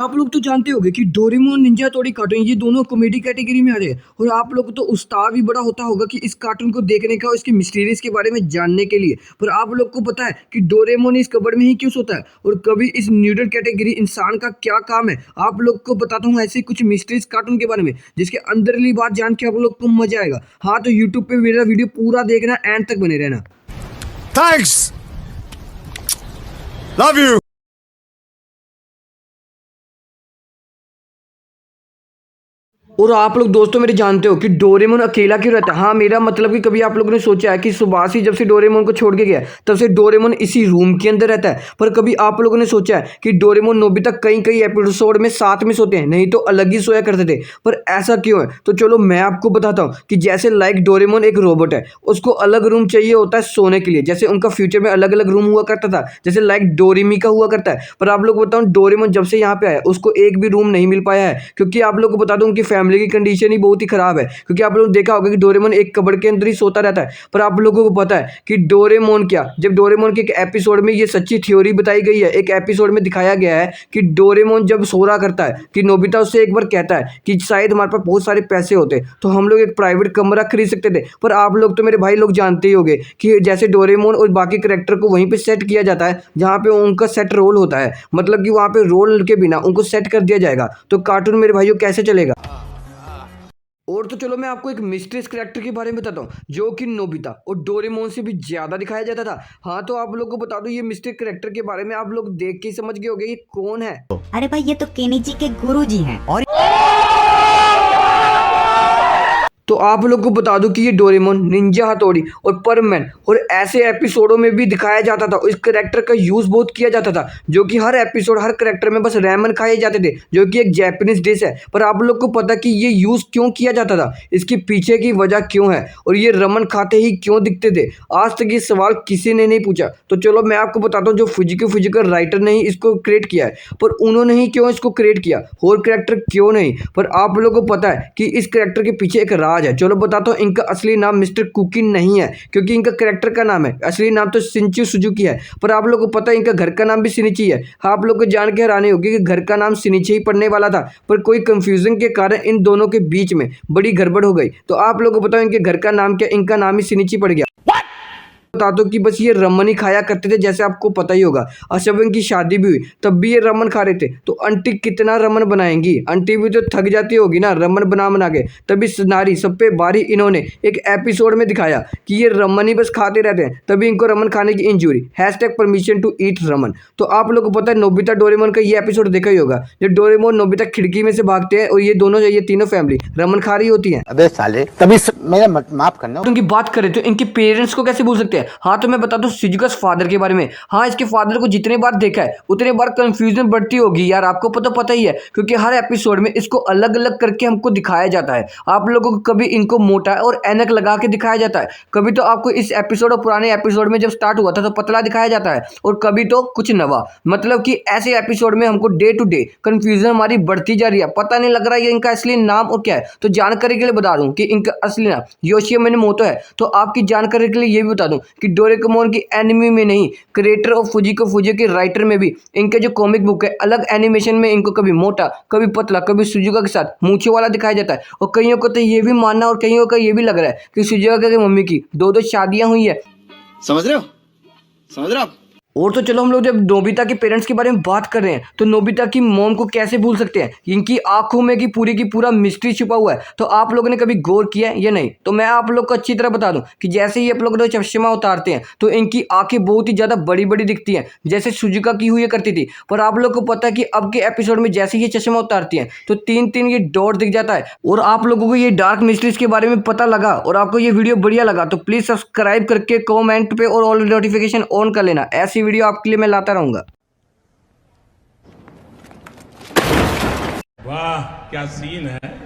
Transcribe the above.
आप लोग तो जानते होंगे कि डोरेमोन निंजा हथौड़ी कार्टून ये दोनों कॉमेडी कैटेगरी में आ रहे हैं और आप लोग को तो उत्साह भी बड़ा होता होगा कि इस कार्टून को देखने का और इसकी मिस्टीरीज के बारे में जानने के लिए। पर आप लोग को पता है कि डोरेमोन इस कबड़ में ही क्यों सोता है और कभी इस न्यूडल कैटेगरी इंसान का क्या काम है। आप लोग को बताता हूँ ऐसे कुछ मिस्टीरीज कार्टून के बारे में जिसके अंदरली बात जान के आप लोग को मजा आएगा। हाँ तो यूट्यूब पे मेरा वीडियो पूरा देखना, एंड तक बने रहना। Thanks, love you. और आप लोग दोस्तों मेरे जानते हो कि डोरेमोन अकेला क्यों रहता है। हाँ मेरा मतलब कि कभी आप लोगों ने सोचा है कि सुभाष जब से डोरेमोन को छोड़ के गया तब से डोरेमोन इसी रूम के अंदर रहता है। पर कभी आप लोगों ने सोचा है कि डोरेमोन नोबिता कई कई एपिसोड में साथ में सोते हैं, नहीं तो अलग ही सोया करते थे। पर ऐसा क्यों है तो चलो मैं आपको बताता हूँ कि जैसे लाइक डोरेमोन एक रोबोट है, उसको अलग रूम चाहिए होता है सोने के लिए। जैसे उनका फ्यूचर में अलग अलग रूम हुआ करता था, जैसे लाइक डोरेमी का हुआ करता है। पर आप लोग को बताऊँ डोरेमोन जब से यहाँ पे आया उसको एक भी रूम नहीं मिल पाया है, क्योंकि आप लोग को बता दूं उनकी फैमिली की कंडीशन ही बहुत ही खराब है। क्योंकि आप लोगों ने देखा होगा कि डोरेमोन एक कबड़ के अंदर ही सोता रहता है। पर आप लोगों को पता है कि डोरेमोन क्या, जब डोरेमोन के एक एपिसोड में ये सच्ची थ्योरी बताई गई है, एक एपिसोड में दिखाया गया है कि डोरेमोन जब सो रहा करता है कि नोबिता उससे एक बार कहता है कि शायद हमारे पास बहुत सारे पैसे होते तो हम लोग एक प्राइवेट कमरा खरीद सकते थे। पर आप लोग तो मेरे भाई लोग जानते ही होंगे कि जैसे डोरेमोन और बाकी कैरेक्टर को वहीं पे सेट किया जाता है जहाँ पे उनका सेट रोल होता है, मतलब कि वहाँ पे रोल के बिना उनको सेट कर दिया जाएगा, तो कार्टून मेरे भाइयों कैसे चलेगा। और तो चलो मैं आपको एक मिस्ट्रीज कैरेक्टर के बारे में बताता हूँ जो कि नोबिता और डोरेमोन से भी ज्यादा दिखाया जाता था। हाँ तो आप लोग को बता दूं ये मिस्ट्री कैरेक्टर के बारे में आप लोग देख के ही समझ गए होंगे ये कौन है। अरे भाई ये तो केनिची के गुरुजी हैं। और तो आप लोग को बता दूं कि ये डोरेमोन, निंजा हथौड़ी और परमैन और ऐसे एपिसोडों में भी दिखाया जाता था। इस करेक्टर का यूज बहुत किया जाता था, जो कि हर एपिसोड हर करेक्टर में बस रैमन खाए जाते थे, जो कि एक जैपनीज डिश है। पर आप लोग को पता कि ये यूज क्यों किया जाता था, इसके पीछे की वजह क्यों है और ये रमन खाते ही क्यों दिखते थे, आज तक ये सवाल किसी ने नहीं पूछा। तो चलो मैं आपको बताता हूँ जो फिजिकल राइटर ने ही इसको क्रिएट किया है, पर उन्होंने ही क्यों इसको क्रिएट किया, और करेक्टर क्यों नहीं। पर आप लोगों को पता है कि इस करेक्टर के पीछे एक राज है। चलो बताता हूँ, इनका असली नाम मिस्टर कुकी नहीं है, क्योंकि इनका कैरेक्टर का नाम है, असली नाम तो शिनचू सुजुकी है। पर आप लोगों को पता है इनका घर का नाम भी शिनिची है। हाँ, आप लोग को जान के हैरानी होगी कि घर का नाम शिनिची ही पड़ने वाला था, पर कोई कंफ्यूजन के कारण इन दोनों के बीच में बड़ी गड़बड़ हो गई। तो आप लोगों को बताओ इनके घर का नाम क्या, इनका नाम ही शिनिची पड़ गया। बता दो कि बस ये रमन ही खाया करते थे, जैसे आपको पता ही होगा। और जब इनकी शादी भी हुई तब भी ये रमन खा रहे थे, तो आंटी कितना रमन बनाएंगी, आंटी भी तो थक जाती होगी ना रमन बना के। तभी नारी सब पे बारी इन्होंने एक एपिसोड में दिखाया कि ये रमन ही बस खाते रहते हैं, तभी इनको रमन खाने की injury, #permission to eat ramen. तो आप लोग को पता है नोबिता डोरेमोन का ये एपिसोड देखा ही होगा, जब डोरेमोन नोबिता खिड़की में से भागते हैं और ये तीनों फैमिली रमन खा रही होती है। अबे साले तभी मेरा माफ करना। उनकी बात करें तो इनके पेरेंट्स को कैसे भूल सकते हैं। हाँ तो मैं बता दूं शिजुकास फादर के बारे में। हाँ इसके फादर को जितने बार देखा है उतने बार कंफ्यूजन बढ़ती होगी यार, आपको पता ही है, क्योंकि हर एपिसोड में इसको अलग अलग करके हमको दिखाया जाता है। आप लोगों को कभी इनको मोटा और ऐनक लगा के दिखाया जाता है, कभी तो आपको इस एपिसोड और पुराने एपिसोड में जब स्टार्ट हुआ था तो पतला दिखाया जाता है, और कभी तो कुछ नवा। मतलब कि ऐसे एपिसोड में हमको डे टू डे कंफ्यूजन हमारी बढ़ती जा रही है, पता नहीं लग रहा है इनका असली नाम और क्या है। तो जानकारी के लिए बता दूं कि इनका असली नाम योशियो मिनेमोटो है। तो आपकी जानकारी के लिए ये भी बता दूं कि डोरेमोन की एनिमे में नहीं, क्रिएटर ऑफ फुजी के राइटर में भी इनके जो कॉमिक बुक है अलग एनिमेशन में इनको कभी मोटा, कभी पतला, कभी सुजुका के साथ मूंछों वाला दिखाया जाता है। और कईयों को तो ये भी मानना और कईयों का ये भी लग रहा है कि सुजुका की मम्मी की दो शादियां हुई है। समझ रहे हो आप? और तो चलो हम लोग जब नोबिता के पेरेंट्स के बारे में बात कर रहे हैं तो नोबिता की मॉम को कैसे भूल सकते हैं, इनकी आंखों में की पूरा मिस्ट्री छुपा हुआ है। तो आप लोगों ने कभी गौर किया है या नहीं, तो मैं आप लोग को अच्छी तरह बता दूं कि जैसे ही आप लोग चश्मा उतारते हैं तो इनकी आंखें बहुत ही ज्यादा बड़ी बड़ी दिखती हैं, जैसे सुजुका की हुई करती थी। पर आप लोग को पता है कि अब के एपिसोड में जैसे ये चश्मा उतारती हैं तो तीन ये डॉट दिख जाता है। और आप लोगों को ये डार्क मिस्ट्रीज के बारे में पता लगा और आपको ये वीडियो बढ़िया लगा तो प्लीज सब्सक्राइब करके कॉमेंट पे और ऑल नोटिफिकेशन ऑन कर लेना, ऐसी वीडियो आपके लिए मैं लाता रहूंगा। वाह क्या सीन है।